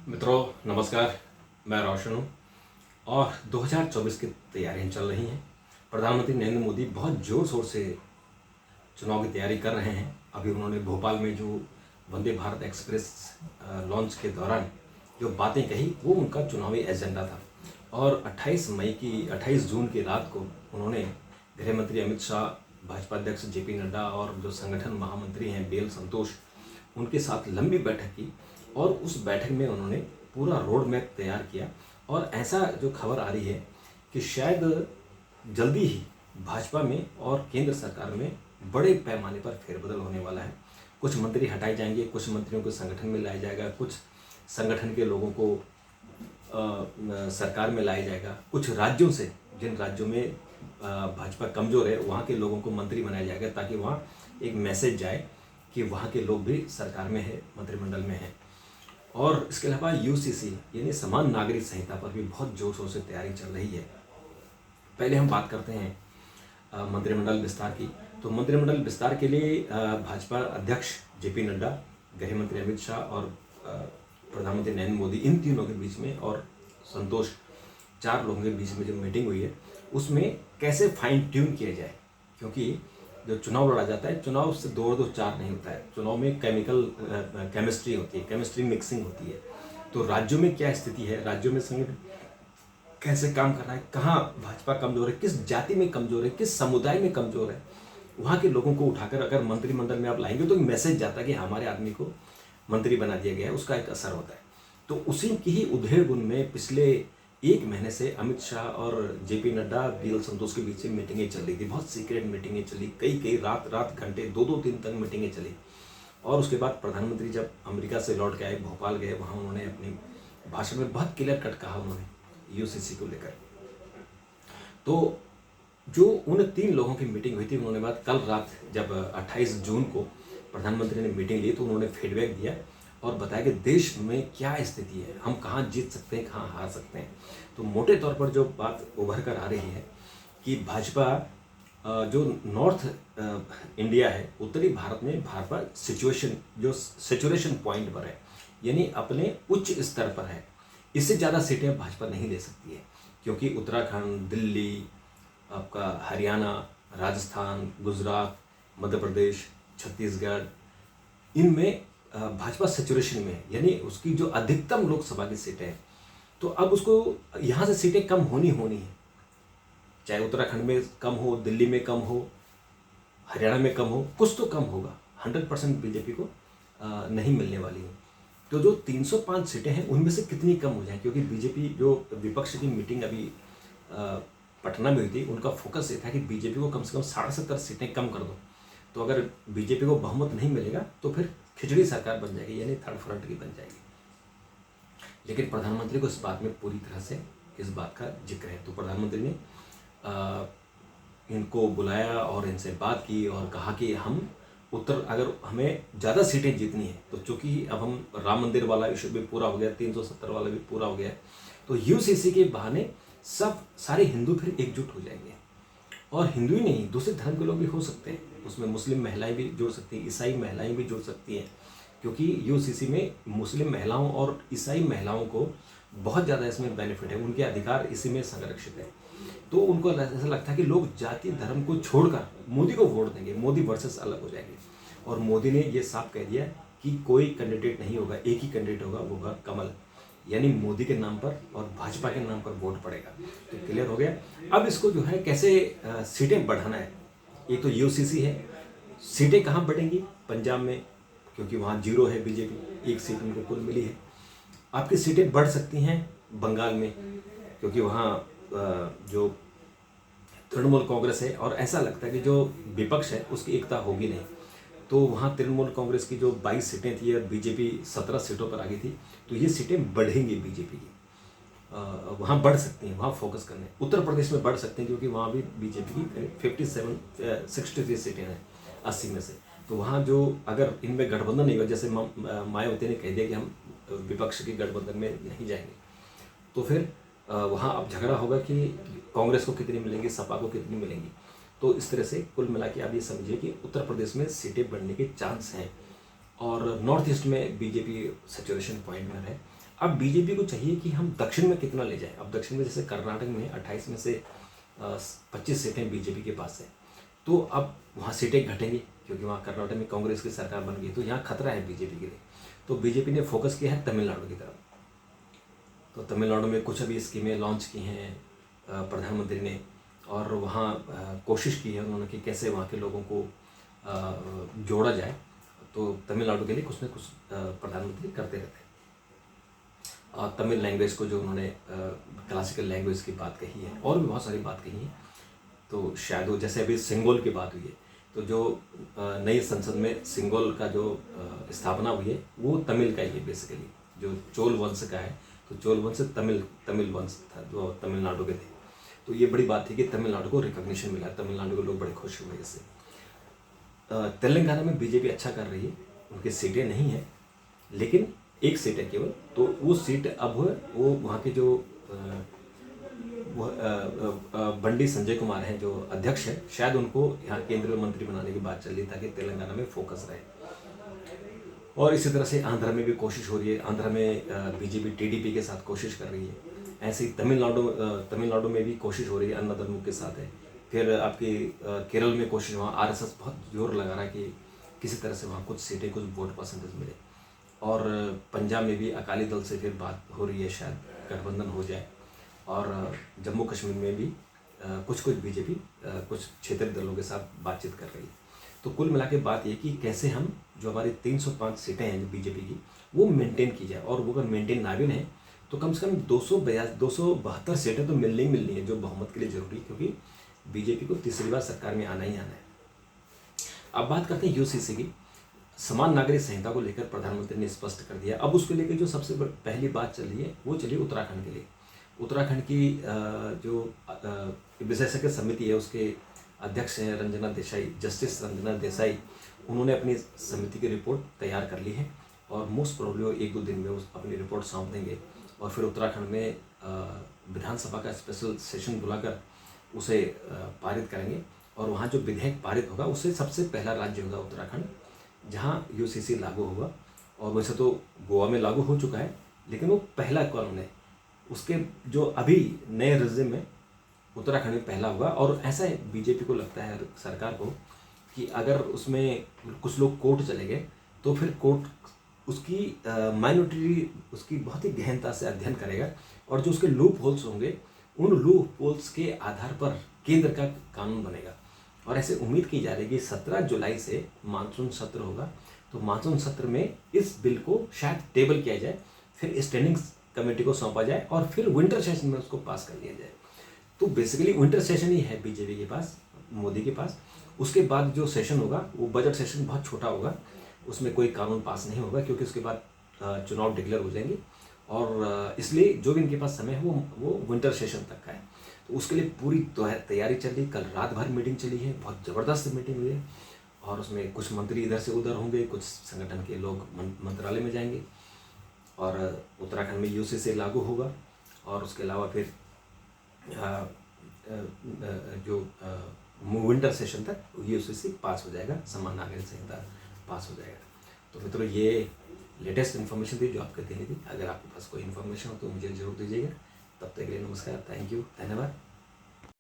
मित्रों नमस्कार। मैं रोशन हूँ और 2024 की तैयारियां चल रही हैं। प्रधानमंत्री नरेंद्र मोदी बहुत ज़ोर शोर से चुनाव की तैयारी कर रहे हैं। अभी उन्होंने भोपाल में जो वंदे भारत एक्सप्रेस लॉन्च के दौरान जो बातें कही वो उनका चुनावी एजेंडा था। और 28 जून की रात को उन्होंने गृह मंत्री अमित शाह, भाजपा अध्यक्ष जेपी नड्डा और जो संगठन महामंत्री हैं बीएल संतोष, उनके साथ लंबी बैठक की और उस बैठक में उन्होंने पूरा रोड मैप तैयार किया। और ऐसा जो खबर आ रही है कि शायद जल्दी ही भाजपा में और केंद्र सरकार में बड़े पैमाने पर फेरबदल होने वाला है। कुछ मंत्री हटाए जाएंगे, कुछ मंत्रियों को संगठन में लाया जाएगा, कुछ संगठन के लोगों को सरकार में लाया जाएगा, कुछ राज्यों से, जिन राज्यों में भाजपा कमज़ोर है वहाँ के लोगों को मंत्री बनाया जाएगा ताकि वहाँ एक मैसेज जाए कि वहाँ के लोग भी सरकार में है, मंत्रिमंडल में है। और इसके अलावा यूसीसी यानी समान नागरिक संहिता पर भी बहुत जोर शोर से तैयारी चल रही है। पहले हम बात करते हैं मंत्रिमंडल विस्तार की। तो मंत्रिमंडल विस्तार के लिए भाजपा अध्यक्ष जेपी नड्डा, गृह मंत्री अमित शाह और प्रधानमंत्री नरेंद्र मोदी, इन तीनों के बीच में और संतोष, चार लोगों के बीच में जो मीटिंग हुई है उसमें कैसे फाइन ट्यून किया जाए। क्योंकि जो चुनाव लड़ा जाता है, चुनाव से 2 और 2 4 नहीं होता है। चुनाव में केमिस्ट्री होती है, केमिस्ट्री मिक्सिंग होती है। तो राज्यों में क्या स्थिति है, राज्यों में संगठन कैसे काम कर रहा है, कहाँ भाजपा कमजोर है, किस जाति में कमजोर है, किस समुदाय में कमजोर है, वहाँ के लोगों को उठाकर अगर मंत्रिमंडल में आप लाएंगे तो मैसेज जाता है कि हमारे आदमी को मंत्री बना दिया गया है, उसका एक असर होता है। तो उसी की ही उधेड़-बुन में पिछले 1 महीने से अमित शाह और जेपी नड्डा, बीएल संतोष के बीच में मीटिंगें चल रही थी। बहुत सीक्रेट मीटिंगें चली, कई रात घंटे 2-2 दिन तक मीटिंगें चली। और उसके बाद प्रधानमंत्री जब अमेरिका से लौट के आए, भोपाल गए, वहाँ उन्होंने अपने भाषण में बहुत क्लियर कट कहा उन्होंने यूसीसी को लेकर। तो जो उन 3 लोगों की मीटिंग हुई थी, उन्होंने बात कल रात जब 28 जून को प्रधानमंत्री ने मीटिंग ली तो उन्होंने फीडबैक दिया और बताया कि देश में क्या स्थिति है, हम कहाँ जीत सकते हैं, कहाँ हार सकते हैं। तो मोटे तौर पर जो बात उभर कर आ रही है कि भाजपा जो नॉर्थ इंडिया है, उत्तरी भारत में भाजपा सिचुएशन पॉइंट पर है, यानी अपने उच्च स्तर पर है। इससे ज़्यादा सीटें भाजपा नहीं ले सकती है क्योंकि उत्तराखंड, दिल्ली, आपका हरियाणा, राजस्थान, गुजरात, मध्य प्रदेश, छत्तीसगढ़, इनमें भाजपा सैचुरेशन में है, यानी उसकी जो अधिकतम लोकसभा की सीटें हैं। तो अब उसको यहाँ से सीटें कम होनी है, चाहे उत्तराखंड में कम हो, दिल्ली में कम हो, हरियाणा में कम हो, कुछ तो कम होगा। 100% बीजेपी को नहीं मिलने वाली है। तो जो 305 सीटें हैं उनमें से कितनी कम हो जाए, क्योंकि बीजेपी जो विपक्ष की मीटिंग अभी पटना में हुई थी, उनका फोकस ये था कि बीजेपी को कम से कम 70.5 सीटें कम कर दो। तो अगर बीजेपी को बहुमत नहीं मिलेगा तो फिर खिचड़ी सरकार बन जाएगी, यानी थर्ड फ्रंट की बन जाएगी। लेकिन प्रधानमंत्री को इस बात में पूरी तरह से इस बात का जिक्र है। तो प्रधानमंत्री ने इनको बुलाया और इनसे बात की और कहा कि हम अगर हमें ज़्यादा सीटें जीतनी है तो चूँकि अब हम राम मंदिर वाला इशू भी पूरा हो गया, 370 वाला भी पूरा हो गया है, तो यूसीसी के बहाने सारे हिंदू फिर एकजुट हो जाएंगे। और हिंदू ही नहीं, दूसरे धर्म के लोग भी हो सकते हैं, उसमें मुस्लिम महिलाएं भी जुड़ सकती हैं, ईसाई महिलाएं भी जुड़ सकती हैं, क्योंकि यूसीसी में मुस्लिम महिलाओं और ईसाई महिलाओं को बहुत ज़्यादा इसमें बेनिफिट है, उनके अधिकार इसी में संरक्षित है। तो उनको ऐसा लगता है कि लोग जाति धर्म को छोड़कर मोदी को वोट देंगे, मोदी वर्सेस अलग हो जाएंगे। और मोदी ने ये साफ कह दिया कि कोई कैंडिडेट नहीं होगा, एक ही कैंडिडेट होगा, वो होगा कमल, यानी मोदी के नाम पर और भाजपा के नाम पर वोट पड़ेगा। तो क्लियर हो गया। अब इसको जो है कैसे सीटें बढ़ाना है। एक तो यूसीसी है, सीटें कहाँ बढ़ेंगी, पंजाब में, क्योंकि वहाँ 0 है बीजेपी, 1 सीट उनको कुल मिली है। आपकी सीटें बढ़ सकती हैं बंगाल में, क्योंकि वहाँ जो तृणमूल कांग्रेस है और ऐसा लगता है कि जो विपक्ष है उसकी एकता होगी नहीं। तो वहाँ तृणमूल कांग्रेस की जो 22 सीटें थी और बीजेपी 17 सीटों पर आ गई थी, तो ये सीटें बढ़ेंगी बीजेपी की, वहाँ बढ़ सकती हैं, वहाँ फोकस करने। उत्तर प्रदेश में बढ़ सकते हैं क्योंकि वहाँ भी बीजेपी की 63 सीटें हैं 80 में से। तो वहाँ जो अगर इनमें गठबंधन नहीं होगा, जैसे मायावती ने कह दिया कि हम विपक्ष के गठबंधन में नहीं जाएंगे, तो फिर वहाँ अब झगड़ा होगा कि कांग्रेस को कितनी मिलेंगी, सपा को कितनी मिलेंगी। तो इस तरह से कुल मिला के आप ये समझिए कि उत्तर प्रदेश में सीटें बढ़ने के चांस हैं और नॉर्थ ईस्ट में बीजेपी सैचुरेशन पॉइंट में है। अब बीजेपी को चाहिए कि हम दक्षिण में कितना ले जाएं। अब दक्षिण में जैसे कर्नाटक में 28 में से 25 सीटें बीजेपी के पास है, तो अब वहाँ सीटें घटेंगी क्योंकि वहाँ कर्नाटक में कांग्रेस की सरकार बन गई, तो यहाँ खतरा है बीजेपी के लिए। तो बीजेपी ने फोकस किया है तमिलनाडु की तरफ। तो तमिलनाडु में कुछ अभी स्कीमें लॉन्च की हैं प्रधानमंत्री ने, और वहाँ कोशिश की है उन्होंने कि कैसे वहाँ के लोगों को जोड़ा जाए। तो तमिलनाडु के लिए कुछ न कुछ प्रधानमंत्री करते रहते हैं। और तमिल लैंग्वेज को जो उन्होंने क्लासिकल लैंग्वेज की बात कही है, और भी बहुत सारी बात कही है। तो शायद वो जैसे अभी सिंगोल की बात हुई है, तो जो नई संसद में सिंगोल का जो स्थापना हुई है वो तमिल का ही है बेसिकली, जो चोल वंश का है। तो चोल वंश तमिल वंश था जो तमिलनाडु के थे। तो ये बड़ी बात थी कि तमिलनाडु को रिकॉग्निशन मिला, तमिलनाडु के लोग बड़े खुश हुए इससे। तेलंगाना में बीजेपी अच्छा कर रही है, उनकी सीटें नहीं हैं, लेकिन एक सीट है केवल। तो वो सीट अब वो वहाँ के जो बंडी संजय कुमार हैं जो अध्यक्ष हैं, शायद उनको यहाँ केंद्रीय मंत्री बनाने की बात चल रही ताकि तेलंगाना में फोकस रहे। और इसी तरह से आंध्र में भी कोशिश हो रही है, आंध्र में बीजेपी टीडीपी के साथ कोशिश कर रही है। ऐसे ही तमिलनाडु में भी कोशिश हो रही है, अन्नादम्मु के साथ है। फिर आपकी केरल में कोशिश, वहाँ आरएसएस बहुत जोर लगा रहा है कि किसी तरह से वहाँ कुछ सीटें, कुछ वोट परसेंटेज मिले। और पंजाब में भी अकाली दल से फिर बात हो रही है, शायद गठबंधन हो जाए। और जम्मू कश्मीर में भी कुछ बीजेपी कुछ क्षेत्रीय दलों के साथ बातचीत कर रही है। तो कुल मिला के बात ये कि कैसे हम जो हमारी 305 सीटें हैं बीजेपी की, वो मेंटेन की जाए। और वो अगर मेंटेन ना भी रहे तो कम से कम 272 सीटें तो मिलनी है, जो बहुमत के लिए जरूरी है, क्योंकि बीजेपी को तीसरी बार सरकार में आना ही आना है। अब बात करते हैं यूसीसी की। समान नागरिक संहिता को लेकर प्रधानमंत्री ने स्पष्ट कर दिया। अब उसको लेकर जो सबसे पहली बात चल रही है वो चली उत्तराखंड के लिए। उत्तराखंड की जो विशेषज्ञ समिति है उसके अध्यक्ष हैं रंजना देसाई, जस्टिस रंजना देसाई। उन्होंने अपनी समिति की रिपोर्ट तैयार कर ली है और मोस्ट प्रोबेबली वो 1-2 दिन में अपनी रिपोर्ट सौंप देंगे। और फिर उत्तराखंड में विधानसभा का स्पेशल सेशन बुलाकर उसे पारित करेंगे। और वहाँ जो विधेयक पारित होगा उससे सबसे पहला राज्य होगा उत्तराखंड जहाँ यूसीसी लागू होगा। और वैसे तो गोवा में लागू हो चुका है, लेकिन वो पहला कानून है। उसके जो अभी नए रिजिम में उत्तराखंड में पहला होगा। और ऐसा है, बीजेपी को लगता है, सरकार को, कि अगर उसमें कुछ लोग कोर्ट चले गए तो फिर कोर्ट उसकी माइनॉरिटी उसकी बहुत ही गहनता से अध्ययन करेगा, और जो उसके लूप होल्स होंगे उन लूप होल्स के आधार पर केंद्र का कानून बनेगा। और ऐसे उम्मीद की जा रही है कि 17 जुलाई से मानसून सत्र होगा। तो मानसून सत्र में इस बिल को शायद टेबल किया जाए, फिर स्टैंडिंग कमेटी को सौंपा जाए और फिर विंटर सेशन में उसको पास कर लिया जाए। तो बेसिकली विंटर सेशन ही है बीजेपी के पास, मोदी के पास। उसके बाद जो सेशन होगा वो बजट सेशन बहुत छोटा होगा, उसमें कोई कानून पास नहीं होगा, क्योंकि उसके बाद चुनाव डिक्लेयर हो जाएंगे। और इसलिए जो भी इनके पास समय है वो विंटर सेशन तक का है। तो उसके लिए पूरी तैयारी चल रही। कल रात भर मीटिंग चली है, बहुत ज़बरदस्त मीटिंग हुई है। और उसमें कुछ मंत्री इधर से उधर होंगे, कुछ संगठन के लोग मंत्रालय में जाएंगे। और उत्तराखंड में यूसीसी लागू होगा। और उसके अलावा फिर जो विंटर सेशन तक यूसीसी पास हो जाएगा, समान नागरिक संहिता पास हो जाएगा। तो मित्रों, ये लेटेस्ट इन्फॉर्मेशन थी जो आपको देनी थी। अगर आपके पास कोई इन्फॉर्मेशन हो तो मुझे जरूर दीजिएगा। तब तक के लिए नमस्कार, थैंक यू, धन्यवाद।